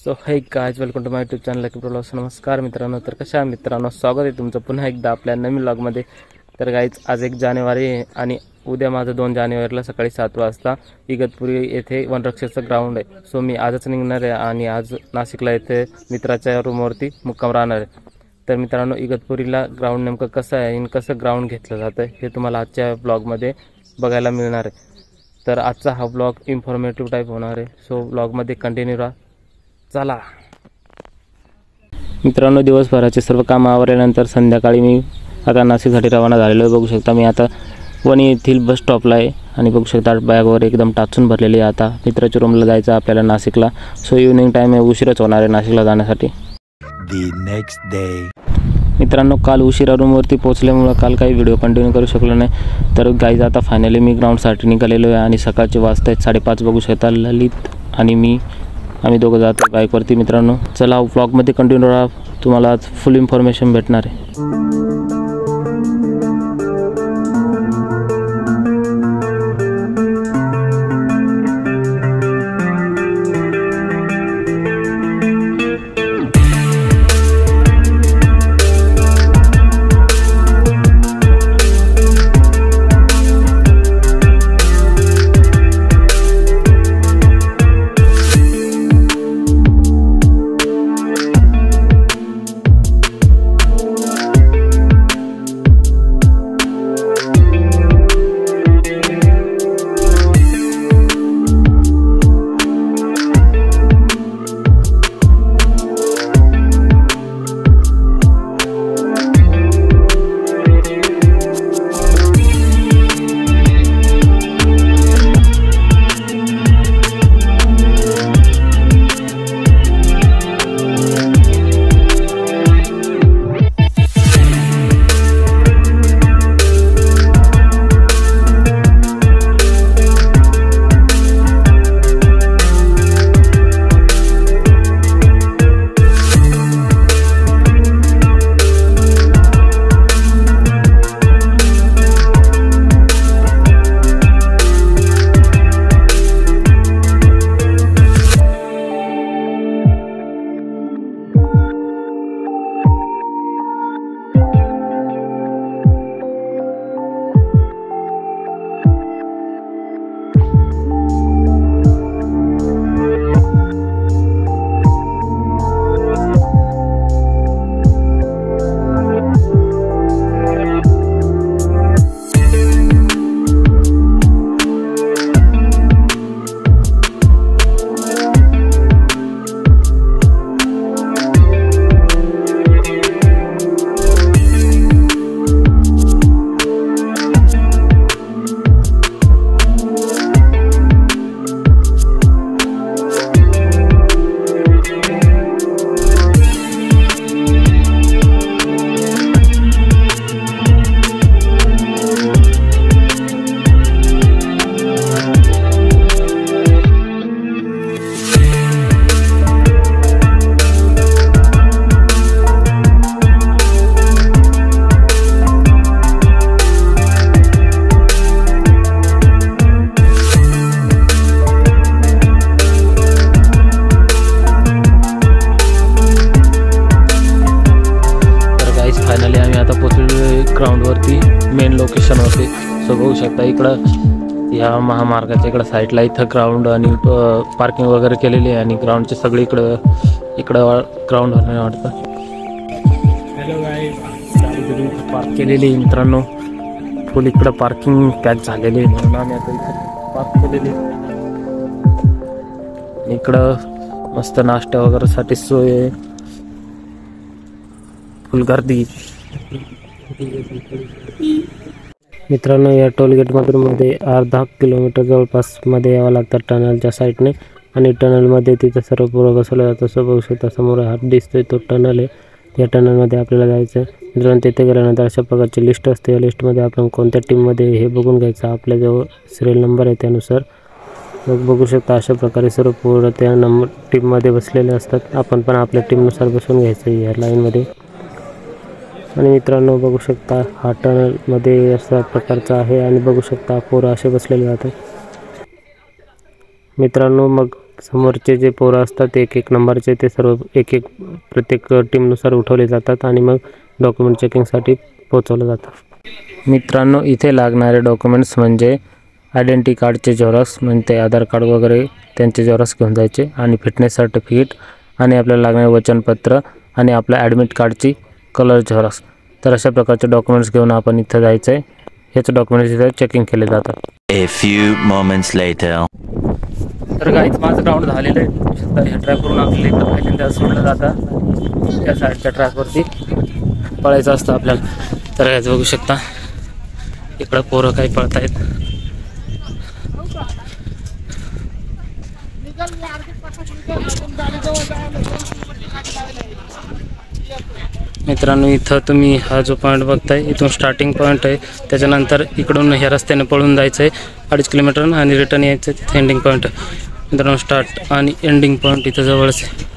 So hi guys, welcome to my YouTube channel lucky blogs. नमस्कार मित्रांनो, तर कशा आहात मित्रांनो? स्वागत आहे तुमचं पुन्हा एकदा आपल्या नवीन व्लॉगमध्ये। तर गाइस, आज 1 जानेवारी आहे आणि उद्या माझं 2 जानेवारीला सकाळी 7 वाजता इगतपुरी येथे वनरक्षकाचं ग्राउंड आहे। सो मी आजच निघणार आहे आणि आज नाशिकला येथे मित्राच्या रूमवरती मुक्काम राहणार आहे। तर मित्रांनो, इगतपुरीला ग्राउंड नेमकं कसं आहे आणि कसं ग्राउंड घेतलं जातं हे तुम्हाला आजच्या ब्लॉगमध्ये बघायला मिळणार आहे। तर आजचा हा ब्लॉग इन्फॉर्मेटिव्ह टाइप होणार आहे। सो ब्लॉगमध्ये कंटिन्यू राहा, चला मित्रांनो। दिवसभराचे सर्व काम आवरल्यानंतर संध्याकाळी मी आता नाशिकसाठी रवाना झालेलो आहे। बघू शकता मी आता वणी येथील बस स्टॉपला आहे आणि बघू शकता बॅगवर एकदम टाचून भरलेली आहे। आता मित्राच्या रूमला जायचं आपल्याला नाशिकला। सो इव्हनिंग टाइम आहे, उशीरच होणार आहे नाशिकला जाण्यासाठी। मित्रांनो, काल उशिरा रूमवरती पोहोचल्यामुळे काल काही व्हिडिओ कंटिन्यू करू शकलो नाही। तर गाईज आता फायनली मी ग्राउंडसाठी निघालेलो आहे आणि सकाळचे वाजता आहेत 5:30 बघू शकता। ललित आणि आम्ही दोघं जातो बाईकवरती। मित्रांनो चला व्लॉगमध्ये कंटिन्यू राहा, तुम्हाला आज फुल इन्फॉर्मेशन भेटणार आहे। ग्राउंडवरती मेन लोकेशनवरती। सो बघू शकता इकडं ह्या महामार्गाच्या इकडं साईडला इथं ग्राउंड आणि पार्किंग वगैरे केलेली आहे आणि ग्राउंडचे सगळे इकडं ग्राउंड होणार वाटतं। हॅलो गाईज, गाडी पार्क केलेली मित्रांनो, फुल इकडं पार्किंग पॅक झालेली आहे म्हणून आम्ही आता इथं पार्क केलेली। इकडं मस्त नाश्ता वगैरेसाठी सोय आहे, फुल गर्दी। मित्रांनो, या टोलगेटमधून मध्ये अर्धा किलोमीटर जवळपास मध्ये यावं लागतं टनलच्या साईडने आणि टनलमध्ये तिथं सर्व पुरं बसवलं जातं। असं बघू शकता समोर हात दिसतोय तो टनल आहे। या टनलमध्ये आपल्याला जायचं आहे। मित्रांनो, तिथे गेल्यानंतर अशा प्रकारची लिस्ट असते। या लिस्टमध्ये आपण कोणत्या टीममध्ये हे बघून घ्यायचं, आपल्याजवळ सिरियल नंबर आहे त्यानुसार। मग बघू शकता अशा प्रकारे सर्व पुरं त्या टीममध्ये बसलेले असतात। आपण पण आपल्या टीमनुसार बसून घ्यायचं या लाईनमध्ये। आणि मित्रांनो बघू शकता हा टनल मध्ये अशा प्रकारचा आहे आणि बघू शकता पोरं असे बसलेले जातात। मित्रांनो मग समोरचे जे पोरं असतात एक नंबरचे ते सर्व एक प्रत्येक टीमनुसार उठवले जातात आणि मग डॉक्युमेंट चेकिंगसाठी पोहोचवलं जातं। मित्रांनो, इथे लागणारे डॉक्युमेंट्स म्हणजे आयडेंटिटी कार्डचे झेरॉक्स, म्हणजे ते आधार कार्ड वगैरे त्यांचे झेरॉक्स घेऊन जायचे, आणि फिटनेस सर्टिफिकेट, आणि आपल्याला लागणारे वचनपत्र, आणि आपल्या ॲडमिट कार्डची कलर झेरॉक्स। तर अशा प्रकारचे डॉक्युमेंट्स घेऊन आपण इथं जायचं आहे। हेच डॉक्युमेंट्स इथं चेकिंग केले जातात। A few moments later. तर गाईज माझं ग्राउंड झालेलं आहे। तर ह्या ट्रॅकवरून आपल्याला इकडं पहिल्यांदा सोडलं जातं, त्या साईडच्या ट्रॅकवरती पळायचं असतं आपल्याला। तर गाईज बघू शकता इकडं पोरं काही पळतायत। मित्रांनो, इथं तुम्ही हा जो पॉईंट बघताय इथून स्टार्टिंग पॉईंट आहे, त्याच्यानंतर इकडून ह्या रस्त्याने पळून जायचं आहे 2.5 किलोमीटर आणि रिटर्न यायचं आहे, तिथे एंडिंग पॉईंट। मित्रांनो, स्टार्ट आणि एंडिंग पॉईंट इथं जवळच आहे।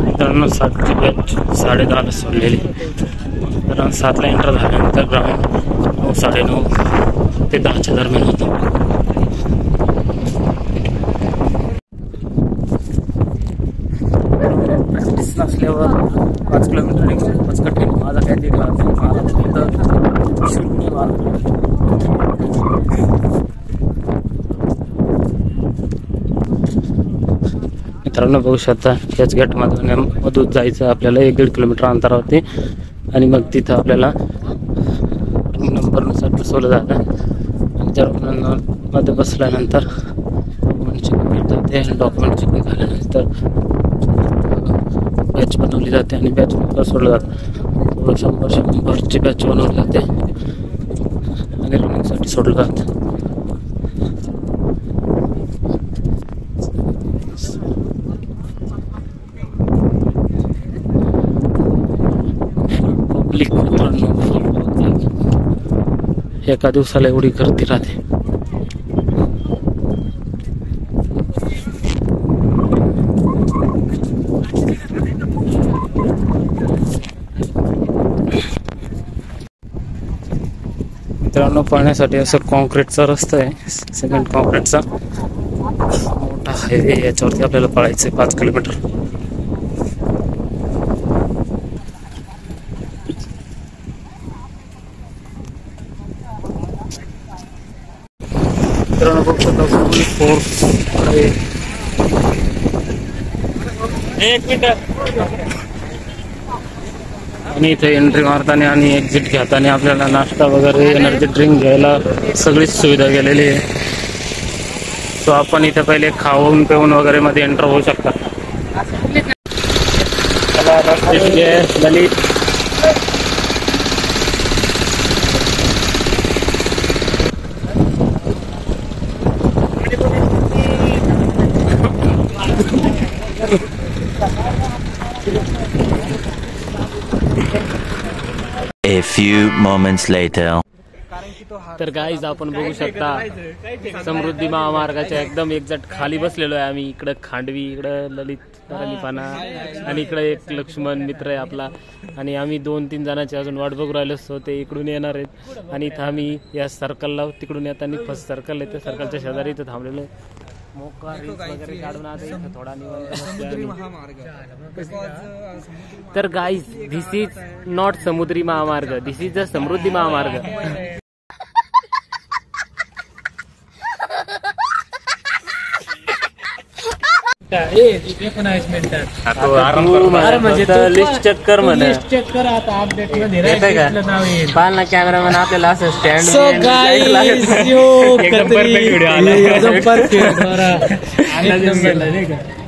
मित्रांनो, 7ची बॅच 10:30ला सोडलेली। तर 7ला एंटर झाल्यानंतर ग्राउंड 9, 9:30 ते 10च्या दरम्यान होतं। प्रॅक्टिस नसल्यावर 5 किलोमीटर खूपच कठीण। माझा काय ते मला फक्त 0 मार्क। मित्रांनो, बघू शकता याच गेटमधून जायचं आपल्याला 1-1.5 किलोमीटर अंतरावरती, आणि मग तिथं आपल्याला नंबरनुसार बसवलं जातं, आणि त्या मध्ये बसल्यानंतर डॉक्युमेंट चेकिंग केली जाते। डॉक्युमेंट चेकिंग झाल्यानंतर बॅच बनवली जाते आणि बॅच नंतर सोडलं जातं। 100ची बॅच बनवली जाते आणि रनिंगसाठी सोडलं जातं। एका दिवसाला एवढी गर्दी राहते। मित्रांनो, पळण्यासाठी असं कॉन्क्रीटचा रस्ता आहे, सिमेंट कॉन्क्रीटचा मोठा हायवे, याच्यावरती आपल्याला पळायचं आहे 5 किलोमीटर। मित्रांनो, बघू फुल फोर्स आहे। 1 मिनिट। आणि इथे एंट्री मारताना आणि एक्झिट घेताना आपल्याला नाश्ता वगैरे, एनर्जी ड्रिंक घ्यायला सगळीच सुविधा केलेली आहे। सो आपण इथे पहिले खाऊन पिऊन वगैरे मध्ये एंटर होऊ शकता। ललित A few moments later. तर गाईज आपण बघू शकता समृद्धी महामार्गाच्या एकदम एक्झॅक्ट खाली बसलेलो आहे आम्ही। इकडं खांडवी, इकडं ललित राणीपाना, आणि इकडे एक लक्ष्मण मित्र आहे आपला, आणि आम्ही 2-3 जणांची अजून वाट बघू राहिलो असतो, ते इकडून येणार आहेत। आणि इथं आम्ही या सर्कलला तिकडून येताना फर्स्ट सर्कल आहे, त्या सर्कलच्या शेजारी इथं थांबलेलो आहे। मोका रील्स वगैरे काढून आता इथं थोडा निवांत। तर गाईज, दिस इज नॉट समुद्री महामार्ग, दिस इज द समृद्धी महामार्ग। लिस्ट चेक कर म्हणा, लिस्ट चेक कर आता अपडेट मध्ये पालना कॅमेरामॅन आपल्याला असं स्टँड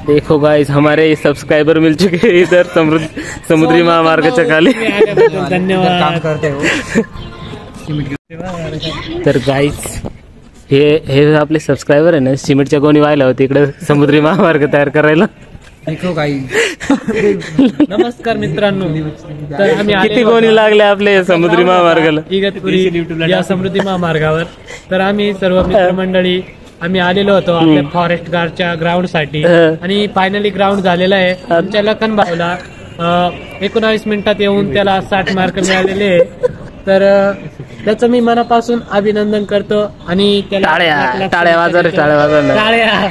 देखो गाइस, हमारे सब्सक्राइबर मिल चुके हैं इधर समुद्री महामार्गाच्या खाली। धन्यवाद करते हो। तर गाइस, हे आपले सबस्क्रायबर आहे ना, सिमेंटच्या गोणी व्हायला होती इकडे समुद्री महामार्ग तयार करायला। नमस्कार मित्रांनो, तर आम्ही किती गोणी लागले आपले समुद्री महामार्गाला. इगतपुरी या समृद्धी महामार्गावर. तर आम्ही सर्व मित्रमंडळी आम्ही आलेलो होतो आपल्या फॉरेस्ट गार्डच्या ग्राउंड साठी आणि फायनली ग्राउंड झालेला आहे. आमच्या लखन भाऊला 19 मिनिटात येऊन त्याला 60 मार्क मिळालेले. तर त्याचं मी मनापासून अभिनंदन करतो आणि त्याला टाळ्या वाजवा रे, टाळ्या वाजवा. टाळ्या.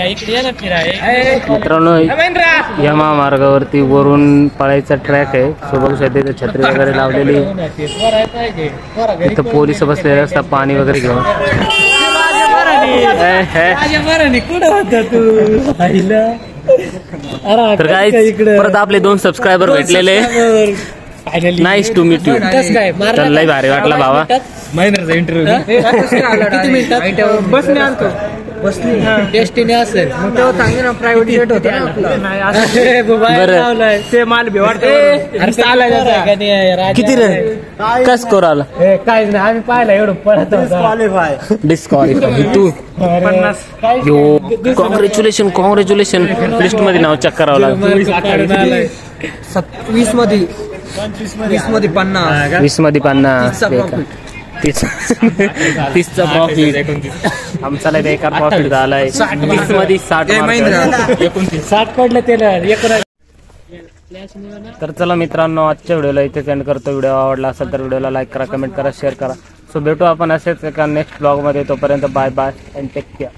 इकडे ये ना फिराय. मित्रांनो, या महामार्गावरती वरून पळायचा ट्रॅक आहे. सोबत सध्या छत्री वगैरे लावलेली. इथं पोलिस बसलेले असतात पाणी वगैरे घेऊन. कुठं होता तू? तर काय परत आपले 2 सबस्क्रायबर भेटलेले. Nice to meet you. तर लय भारी वाटला भावा. महेंद्रचा इंटरव्ह्यू किती मिनिटात बसने आणतो. बसली डेस्टिनी असेल तेव्हा सांगे ना. प्रायव्हेट जेट होता ते माल किती रे कस स्कोर आला? काय नाही, आम्ही पाहिला एवढं पळत डिस्क्वालिफाय. तू कॉंग्रॅच्युलेशन कॉंग्रॅच्युलेशन. लिस्ट मध्ये नाव चेक करावं लागलं. 20 मध्ये 50 20 मध्ये 50 30चा प्रॉफिट. आमचा लय बेकार प्रॉफिट झालाय. 20 मध्ये 60 पडलं त्याला. तर चला मित्रांनो, आजच्या व्हिडिओला इथे सेंड करतो. व्हिडिओ आवडला असेल तर व्हिडिओला लाईक करा, कमेंट करा, शेअर करा. सो भेटू आपण असेच एका नेक्स्ट ब्लॉग मध्ये. तोपर्यंत bye bye and take care.